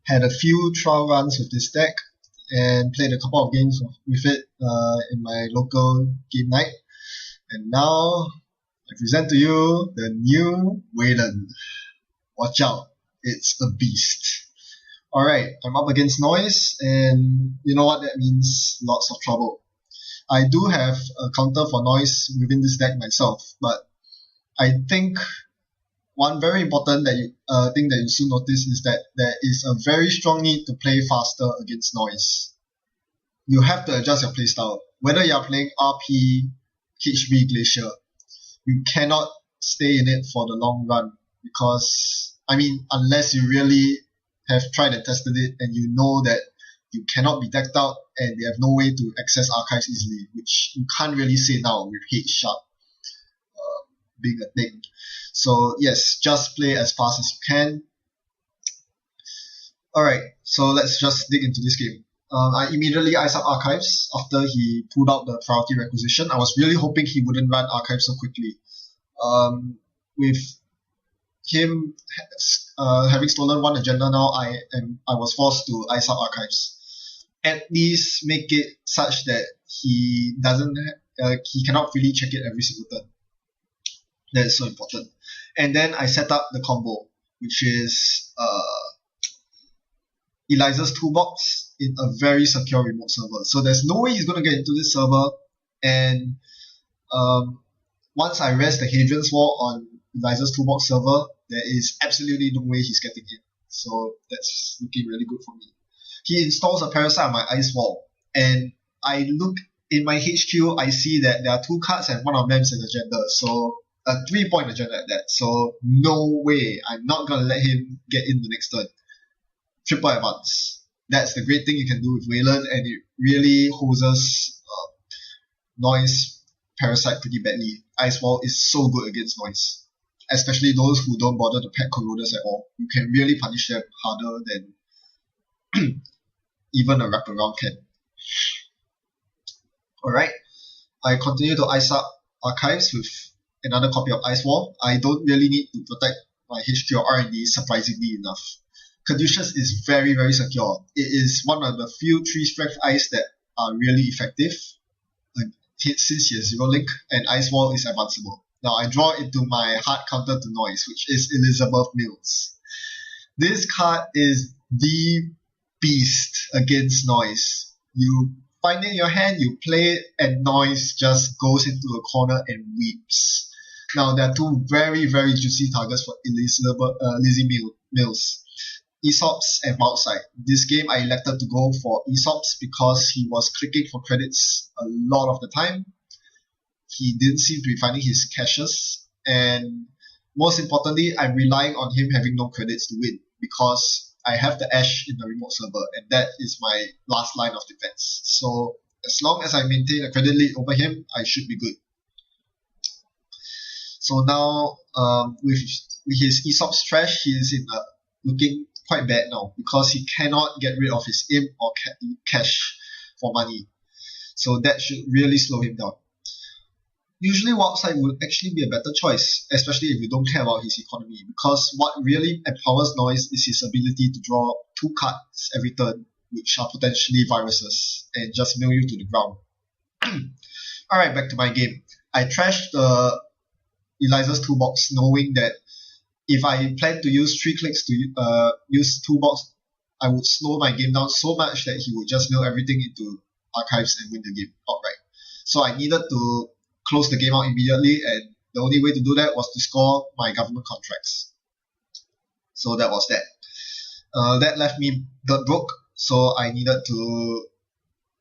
Had a few trial runs with this deck and played a couple of games with it in my local game night. And now I present to you the new Wayland. Watch out, it's a beast. Alright, I'm up against Noise, and you know what that means? Lots of trouble. I do have a counter for Noise within this deck myself, but I think one very important thing that you should notice is that there is a very strong need to play faster against Noise. You have to adjust your playstyle. Whether you are playing RP, HB, Glacier, you cannot stay in it for the long run because, unless you really have tried and tested it and you know that you cannot be decked out and they have no way to access archives easily, which you can't really say now with H sharp being a thing. So yes, just play as fast as you can. Alright, so let's just dig into this game. I immediately iced up archives after he pulled out the priority requisition. I was really hoping he wouldn't run archives so quickly. With him having stolen one agenda now, I was forced to ice up archives. At least make it such that he cannot really check it every single turn. That is so important. And then I set up the combo, which is Eliza's toolbox in a very secure remote server. So there's no way he's going to get into this server. And once I rest the Hadrian's Wall on Eliza's toolbox server, there is absolutely no way he's getting in. So that's looking really good for me. He installs a Parasite on my ice wall. And I look in my HQ, I see that there are 2 cards and one of them is an agenda. So a 3-point agenda at that. So no way. I'm not going to let him get in the next turn. Triple advance. That's the great thing you can do with Wayland, and it really hoses Noise Parasite pretty badly. Ice Wall is so good against Noise. Especially those who don't bother to pack Corroders at all. You can really punish them harder than even a wraparound can. Alright. I continue to ice up archives with another copy of Ice Wall. I don't really need to protect my HQ or R&D surprisingly enough. Caduceus is very, very secure. It is one of the few 3-strength ice that are really effective since he has 0 link, and Ice Wall is advanceable. Now I draw into my hard counter to Noise, which is Elizabeth Mills. This card is the beast against Noise. You find it in your hand, you play it, and Noise just goes into a corner and weeps. Now there are 2 very, very juicy targets for Lizzie Mills. Aesop's and Wildside. This game I elected to go for Aesop's because he was clicking for credits a lot of the time. He didn't seem to be finding his caches, and most importantly, I'm relying on him having no credits to win because I have the Ash in the remote server, and that is my last line of defense. So as long as I maintain a credit lead over him, I should be good. So now with his Aesop's trash, he is looking quite bad now because he cannot get rid of his imp or cash for money. So that should really slow him down. Usually Wildside would actually be a better choice, especially if you don't care about his economy, because what really empowers Noise is his ability to draw 2 cards every turn, which are potentially viruses, and just mill you to the ground. Alright, back to my game. I trashed the Eliza's toolbox knowing that if I plan to use 3 clicks to use toolbox, I would slow my game down so much that he would just mill everything into archives and win the game outright. So I needed to close the game out immediately, and the only way to do that was to score my government contracts. So that was that. That left me dirt broke, so I needed to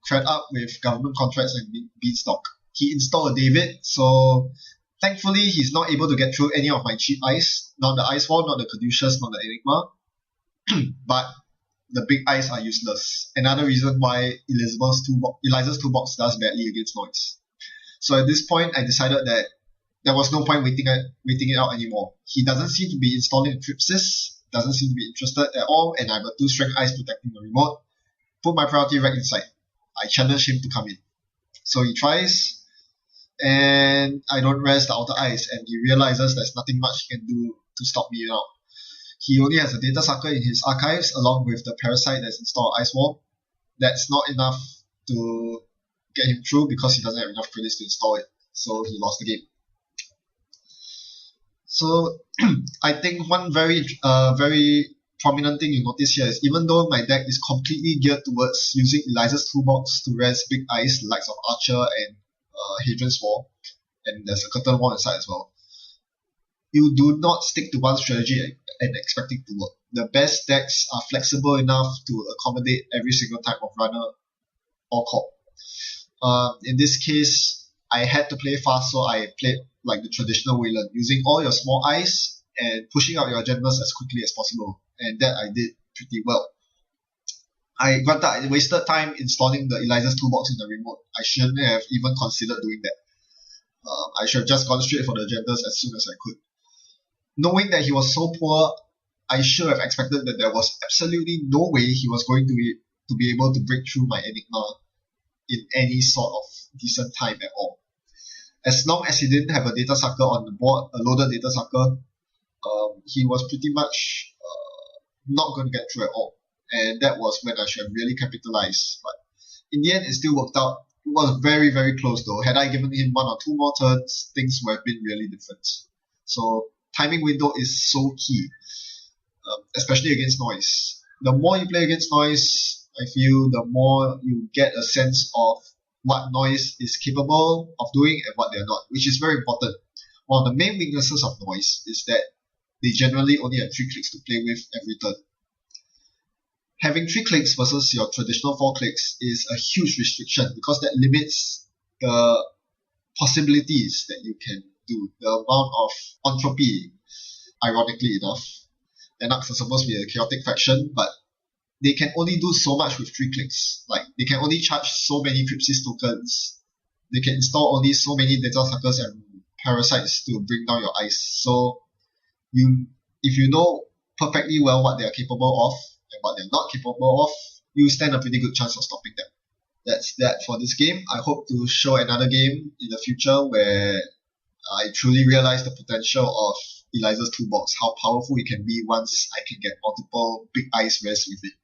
credit up with government contracts and Beanstalk. He installed a David, so thankfully he's not able to get through any of my cheap ice, not the Ice Wall, not the Caduceus, not the Enigma, but the big ice are useless. Another reason why Eliza's toolbox does badly against Noise. So at this point, I decided that there was no point waiting it out anymore. He doesn't seem to be installing Eclipsis, doesn't seem to be interested at all, and I've got 2 strength ice protecting the remote. Put my priority right inside. I challenge him to come in. So he tries, and I don't rest the outer ice, and he realizes there's nothing much he can do to stop me now. he only has a data sucker in his archives along with the parasite that's installed on Ice Wall. That's not enough to get him through because he doesn't have enough credits to install it. So he lost the game. So I think one very prominent thing you notice here is even though my deck is completely geared towards using Eliza's toolbox to res big eyes, the likes of Archer and Hadrian's Wall, and there's a Curtain Wall inside as well, you do not stick to one strategy and expect it to work. The best decks are flexible enough to accommodate every single type of runner or corp. In this case, I had to play fast, so I played like the traditional Wayland, using all your small eyes and pushing out your agendas as quickly as possible. And that I did pretty well. Granted, I wasted time installing the Eliza's toolbox in the remote. I shouldn't have even considered doing that. I should have just gone straight for the agendas as soon as I could. Knowing that he was so poor, I should have expected that there was absolutely no way he was going to be able to break through my Enigma in any sort of decent time at all. As long as he didn't have a data sucker on the board, a loaded data sucker, he was pretty much not going to get through at all. And that was when I should have really capitalized. But in the end, it still worked out. It was very, very close though. Had I given him 1 or 2 more turns, things would have been really different. So timing window is so key, especially against noise. The more you play against noise, I feel the more you get a sense of what noise is capable of doing and what they're not, which is very important. One of the main weaknesses of noise is that they generally only have 3 clicks to play with every turn. Having 3 clicks versus your traditional 4 clicks is a huge restriction because that limits the possibilities that you can do, the amount of entropy. Ironically enough, Lennox are supposed to be a chaotic faction, but they can only do so much with 3 clicks. Like, they can only charge so many Crypsis tokens, they can install only so many data suckers and parasites to bring down your ice. So if you know perfectly well what they are capable of and what they're not capable of, you stand a pretty good chance of stopping them. That's that for this game. I hope to show another game in the future where I truly realize the potential of Eliza's toolbox, how powerful it can be once I can get multiple big ice res with it.